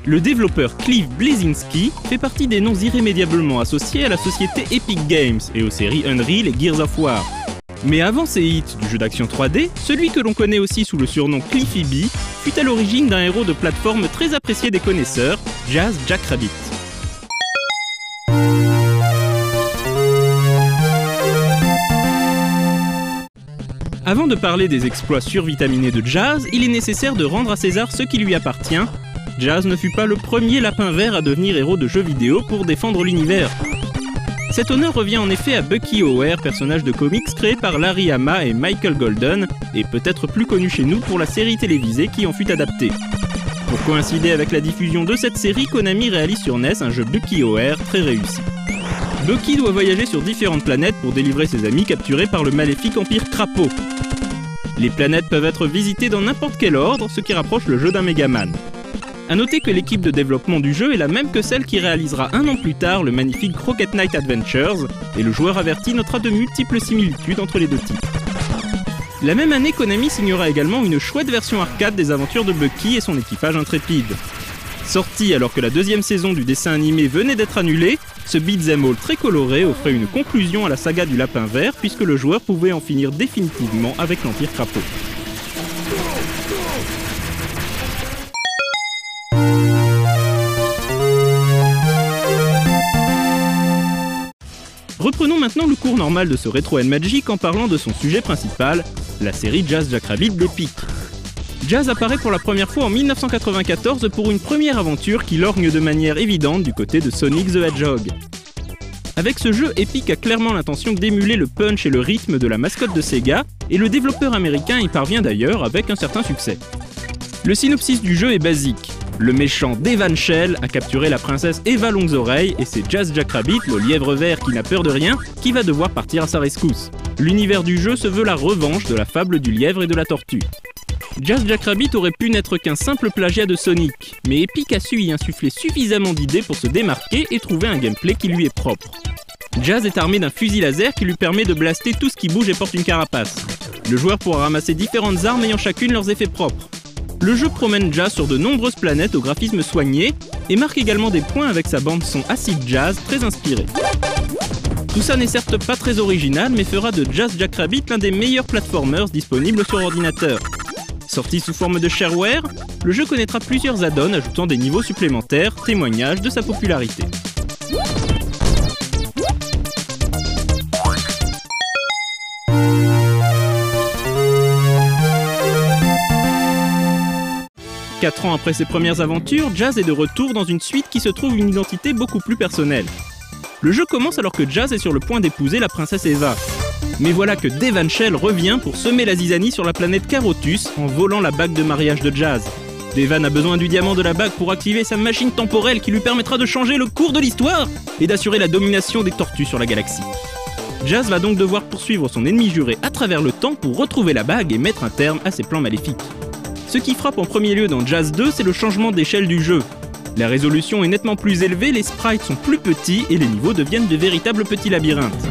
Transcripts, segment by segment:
Le développeur Cliff Bleszinski fait partie des noms irrémédiablement associés à la société Epic Games et aux séries Unreal et Gears of War. Mais avant ces hits du jeu d'action 3D, celui que l'on connaît aussi sous le surnom Cliffy B fut à l'origine d'un héros de plateforme très apprécié des connaisseurs, Jazz Jackrabbit. Avant de parler des exploits survitaminés de Jazz, il est nécessaire de rendre à César ce qui lui appartient. Jazz ne fut pas le premier lapin vert à devenir héros de jeux vidéo pour défendre l'univers. Cet honneur revient en effet à Bucky O'Hare, personnage de comics créé par Larry Hama et Michael Golden, et peut-être plus connu chez nous pour la série télévisée qui en fut adaptée. Pour coïncider avec la diffusion de cette série, Konami réalise sur NES un jeu Bucky O'Hare très réussi. Bucky doit voyager sur différentes planètes pour délivrer ses amis capturés par le maléfique Empire Crapaud. Les planètes peuvent être visitées dans n'importe quel ordre, ce qui rapproche le jeu d'un Megaman. A noter que l'équipe de développement du jeu est la même que celle qui réalisera un an plus tard le magnifique Crooked Knight Adventures, et le joueur averti notera de multiples similitudes entre les deux titres. La même année, Konami signera également une chouette version arcade des aventures de Bucky et son équipage intrépide. Sorti alors que la deuxième saison du dessin animé venait d'être annulée, ce beat'em all très coloré offrait une conclusion à la saga du lapin vert puisque le joueur pouvait en finir définitivement avec l'Empire Crapaud. Reprenons maintenant le cours normal de ce Retro & Magic en parlant de son sujet principal, la série Jazz Jackrabbit d'Epic. Jazz apparaît pour la première fois en 1994 pour une première aventure qui lorgne de manière évidente du côté de Sonic the Hedgehog. Avec ce jeu, Epic a clairement l'intention d'émuler le punch et le rythme de la mascotte de Sega, et le développeur américain y parvient d'ailleurs avec un certain succès. Le synopsis du jeu est basique. Le méchant Devan Shell a capturé la princesse Eva Longues-Oreilles et c'est Jazz Jackrabbit, le lièvre vert qui n'a peur de rien, qui va devoir partir à sa rescousse. L'univers du jeu se veut la revanche de la fable du lièvre et de la tortue. Jazz Jackrabbit aurait pu n'être qu'un simple plagiat de Sonic, mais Epic a su y insuffler suffisamment d'idées pour se démarquer et trouver un gameplay qui lui est propre. Jazz est armé d'un fusil laser qui lui permet de blaster tout ce qui bouge et porte une carapace. Le joueur pourra ramasser différentes armes ayant chacune leurs effets propres. Le jeu promène Jazz sur de nombreuses planètes au graphisme soigné et marque également des points avec sa bande-son acid jazz très inspirée. Tout ça n'est certes pas très original mais fera de Jazz Jackrabbit l'un des meilleurs platformers disponibles sur ordinateur. Sorti sous forme de shareware, le jeu connaîtra plusieurs add-ons ajoutant des niveaux supplémentaires, témoignage de sa popularité. Quatre ans après ses premières aventures, Jazz est de retour dans une suite qui se trouve une identité beaucoup plus personnelle. Le jeu commence alors que Jazz est sur le point d'épouser la princesse Eva. Mais voilà que Devan Shell revient pour semer la zizanie sur la planète Carotus en volant la bague de mariage de Jazz. Devan a besoin du diamant de la bague pour activer sa machine temporelle qui lui permettra de changer le cours de l'histoire et d'assurer la domination des tortues sur la galaxie. Jazz va donc devoir poursuivre son ennemi juré à travers le temps pour retrouver la bague et mettre un terme à ses plans maléfiques. Ce qui frappe en premier lieu dans Jazz 2, c'est le changement d'échelle du jeu. La résolution est nettement plus élevée, les sprites sont plus petits et les niveaux deviennent de véritables petits labyrinthes.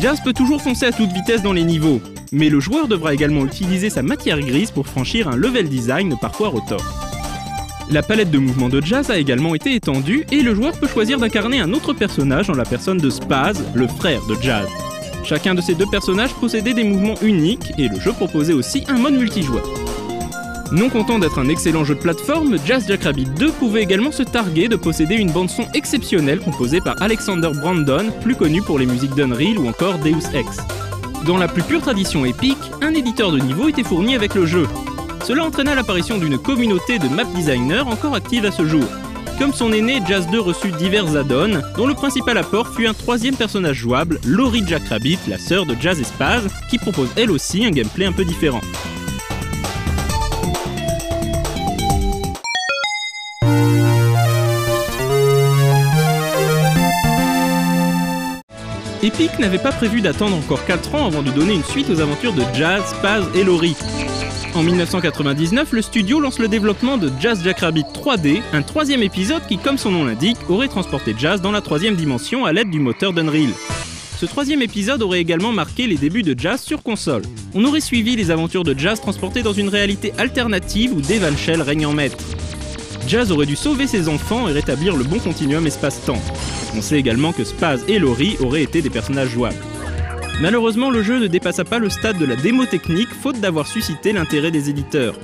Jazz peut toujours foncer à toute vitesse dans les niveaux, mais le joueur devra également utiliser sa matière grise pour franchir un level design parfois retors. La palette de mouvements de Jazz a également été étendue et le joueur peut choisir d'incarner un autre personnage en la personne de Spaz, le frère de Jazz. Chacun de ces deux personnages possédait des mouvements uniques et le jeu proposait aussi un mode multijoueur. Non content d'être un excellent jeu de plateforme, Jazz Jackrabbit 2 pouvait également se targuer de posséder une bande-son exceptionnelle composée par Alexander Brandon, plus connu pour les musiques d'Unreal ou encore Deus Ex. Dans la plus pure tradition Epic, un éditeur de niveau était fourni avec le jeu. Cela entraîna l'apparition d'une communauté de map designers encore active à ce jour. Comme son aîné, Jazz 2 reçut divers add-ons, dont le principal apport fut un troisième personnage jouable, Laurie Jackrabbit, la sœur de Jazz et Spaz, qui propose elle aussi un gameplay un peu différent. Epic n'avait pas prévu d'attendre encore 4 ans avant de donner une suite aux aventures de Jazz, Spaz et Laurie. En 1999, le studio lance le développement de Jazz Jackrabbit 3D, un troisième épisode qui, comme son nom l'indique, aurait transporté Jazz dans la troisième dimension à l'aide du moteur d'Unreal. Ce troisième épisode aurait également marqué les débuts de Jazz sur console. On aurait suivi les aventures de Jazz transportées dans une réalité alternative où Devan Shell règne en maître. Jazz aurait dû sauver ses enfants et rétablir le bon continuum espace-temps. On sait également que Spaz et Laurie auraient été des personnages jouables. Malheureusement, le jeu ne dépassa pas le stade de la démo technique, faute d'avoir suscité l'intérêt des éditeurs.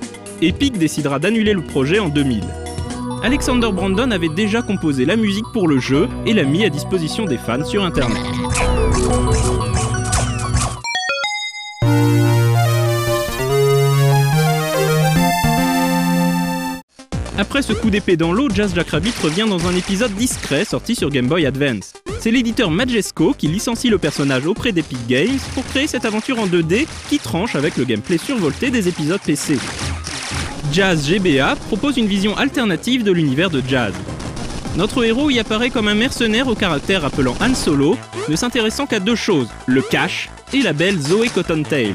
Epic décidera d'annuler le projet en 2000. Alexander Brandon avait déjà composé la musique pour le jeu et l'a mis à disposition des fans sur internet. Après ce coup d'épée dans l'eau, Jazz Jackrabbit revient dans un épisode discret sorti sur Game Boy Advance. C'est l'éditeur Majesco qui licencie le personnage auprès d'Epic Games pour créer cette aventure en 2D qui tranche avec le gameplay survolté des épisodes PC. Jazz GBA propose une vision alternative de l'univers de Jazz. Notre héros y apparaît comme un mercenaire au caractère rappelant Han Solo, ne s'intéressant qu'à deux choses, le cash et la belle Zoe Cottontail.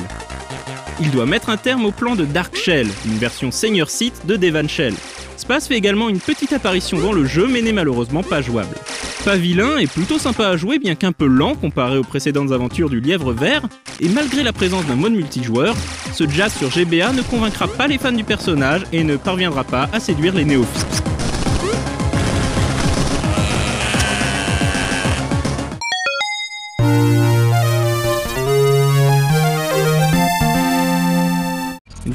Il doit mettre un terme au plan de Dark Shell, une version Senior Sith de Devan Shell. Spaz fait également une petite apparition dans le jeu mais n'est malheureusement pas jouable. Pas vilain et plutôt sympa à jouer bien qu'un peu lent comparé aux précédentes aventures du Lièvre Vert, et malgré la présence d'un mode multijoueur, ce Jazz sur GBA ne convaincra pas les fans du personnage et ne parviendra pas à séduire les néophytes.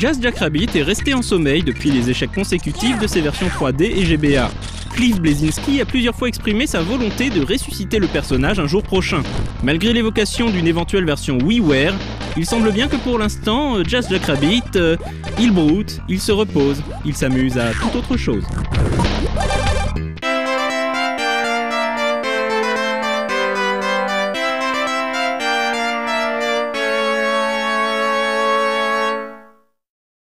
Jazz Jackrabbit est resté en sommeil depuis les échecs consécutifs de ses versions 3D et GBA. Cliff Bleszinski a plusieurs fois exprimé sa volonté de ressusciter le personnage un jour prochain. Malgré l'évocation d'une éventuelle version WiiWare, il semble bien que pour l'instant, Jazz Jackrabbit, il broute, il se repose, il s'amuse à toute autre chose.